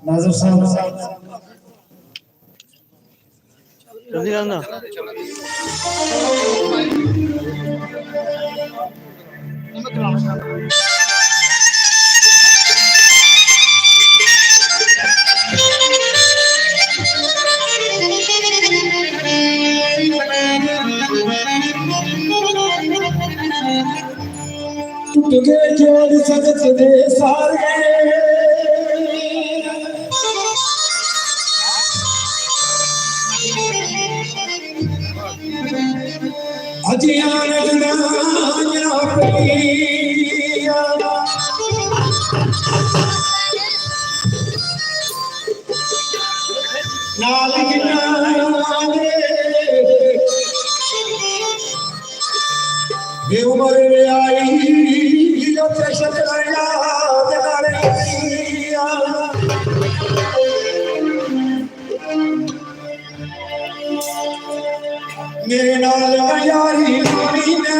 नाजर साहब जल्दी करना तुझे जोड़ सकते सारे अजियान जुदानिया पिया नाल गिनाने बेउमर आई जो चशत याद करिया मेरे नाल यारी होनी ने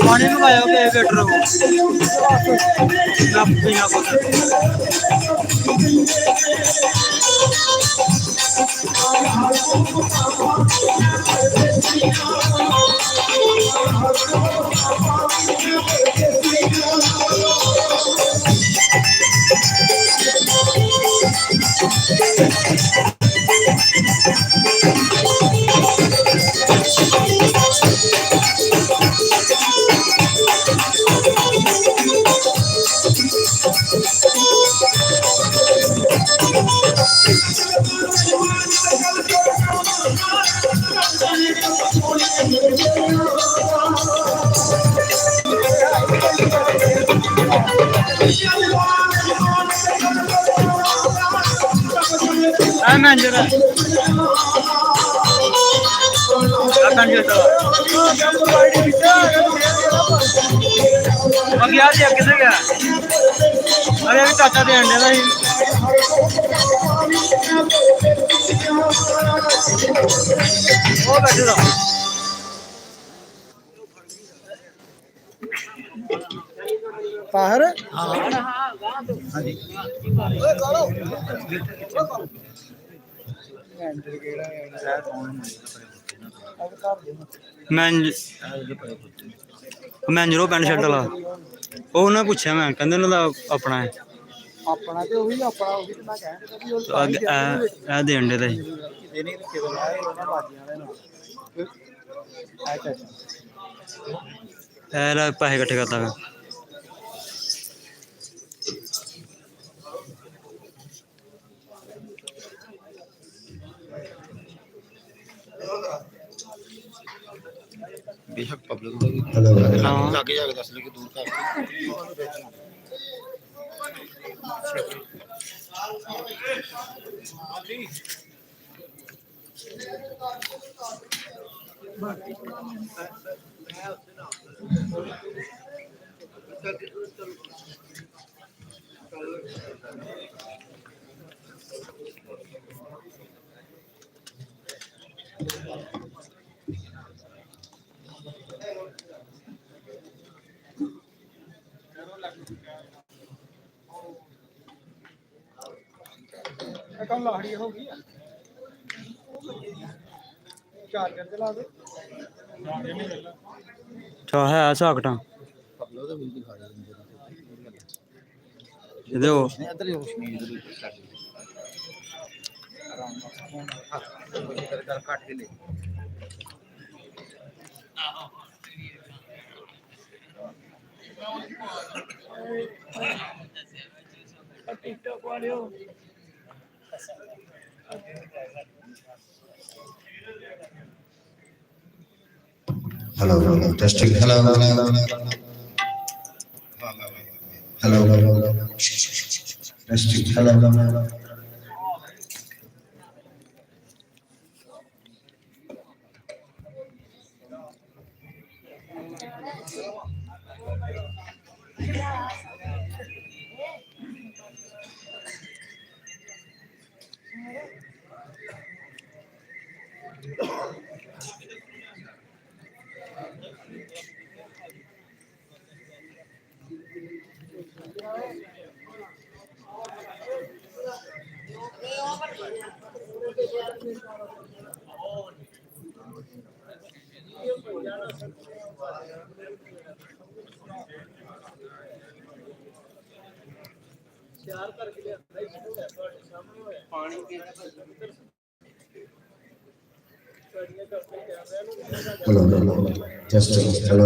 पानी में खाया के बेटर हो ना पीना को मैनेजर गया किधर गया अरे अभी चाचा देन दे वो बैठे दा बाहर मैनेजर पैंट शर्ट वाला उन्हें पूछा मैं कहते उन्होंने अपना है अपना ते वही अपना वही ते मैं कहन कि वो ए देन दे देने के बनाए ਉਹਨਾਂ ਬਾਜੀਆਂ ਦੇ ਨਾਲ ਅੱਛਾ पैसे इकट्ठे करता है बेशक पब्लिक हाँ। आगे जाके दस लेके दूर का कम लाहड़ी होगी चार्जर चला दे है साकटा पब्लिक तो बिल्कुल खा रही है दो नहीं इधर ही रोशनी इधर ही आराम से कर काट के ले टिकटॉक वाले हो Hello, testing. Hello.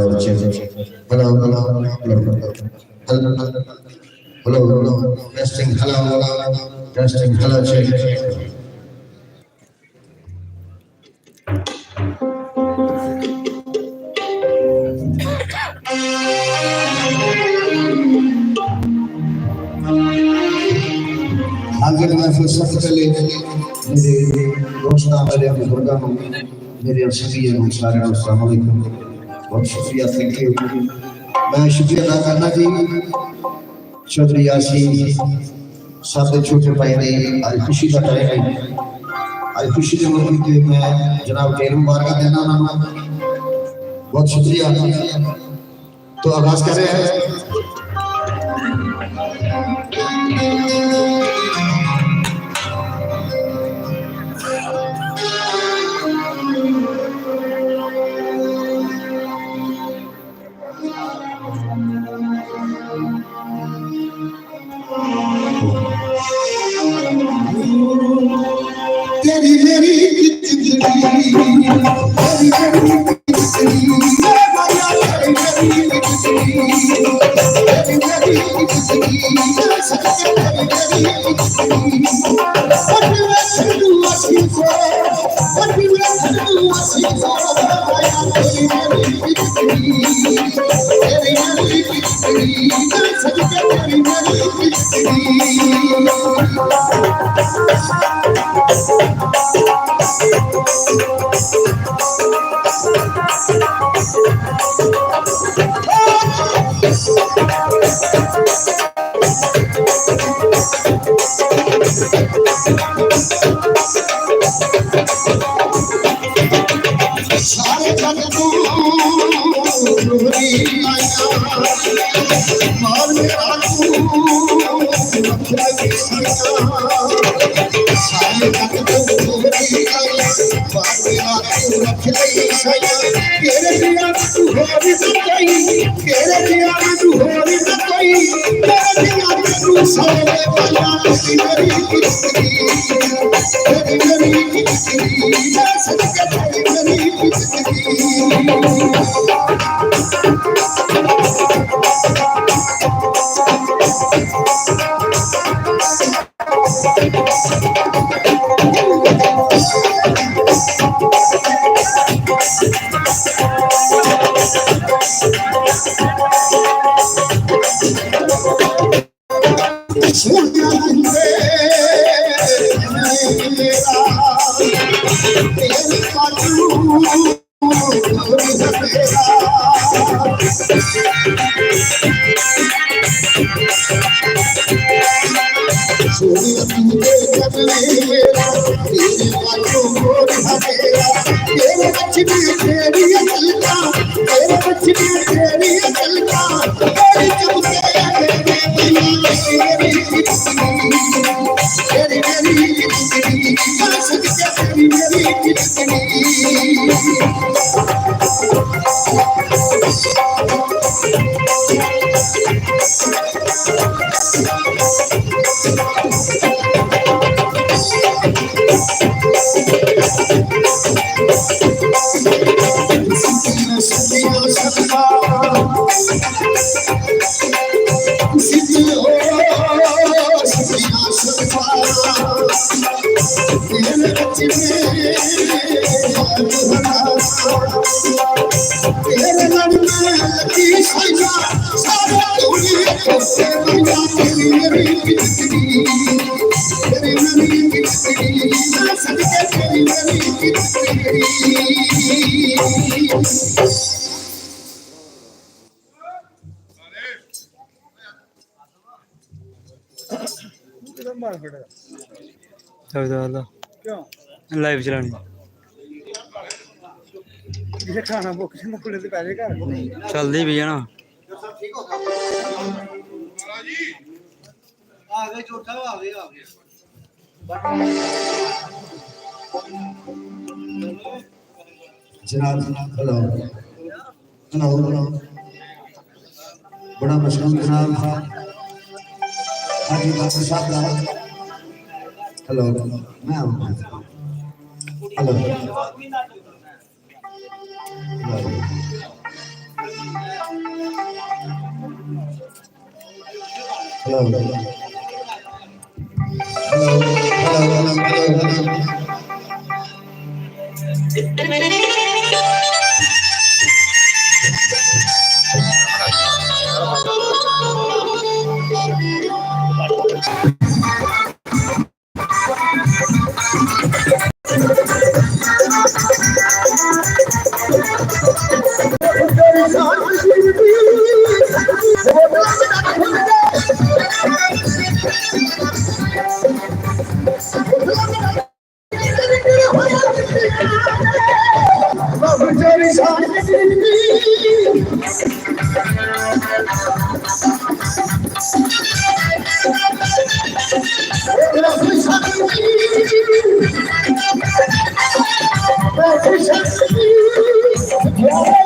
Testing. Hello. Hello. Testing. Hello. Hello. Testing. Hello. Testing. Hello. Check. हाजिर महफिल सबसे पहले मेरे दोस्तों मेरे बुजुर्गों मेरे सभी सारे अस्सलाम वालेकुम बहुत शुक्रिया थैंक यू मैं शुक्रिया अदा करना जी चौधरी यासीन साथ छोटे भाई ने आज खुशी का टाइम है आज खुशी के मौके पे मैं जनाब ढेर मुबारक देना ना बहुत शुक्रिया तो आगाज कर रहे हैं तेरी मेरी जिंदगी सारे जग को गोरी आया मार मेरा तू रखला के सया सारे जग को गोरी आया मार मेरा तू रखला के सया तेरे दिया तू हो भी सही तेरे दिया तू हो भी सही तेरे दिया तू सारे पाया मेरी किस्ती मेरी किस्ती सच के मेरी क्यों लाइव चलानी ये खाना बुक से खुले से पहले कर चलदी भी है ना आ गए चौथा आ गए जनाब हेलो हेलो बड़ा मशहूर जनाब हाजी बादशाह साहब का हेलो मैं हेलो हेलो Yeah.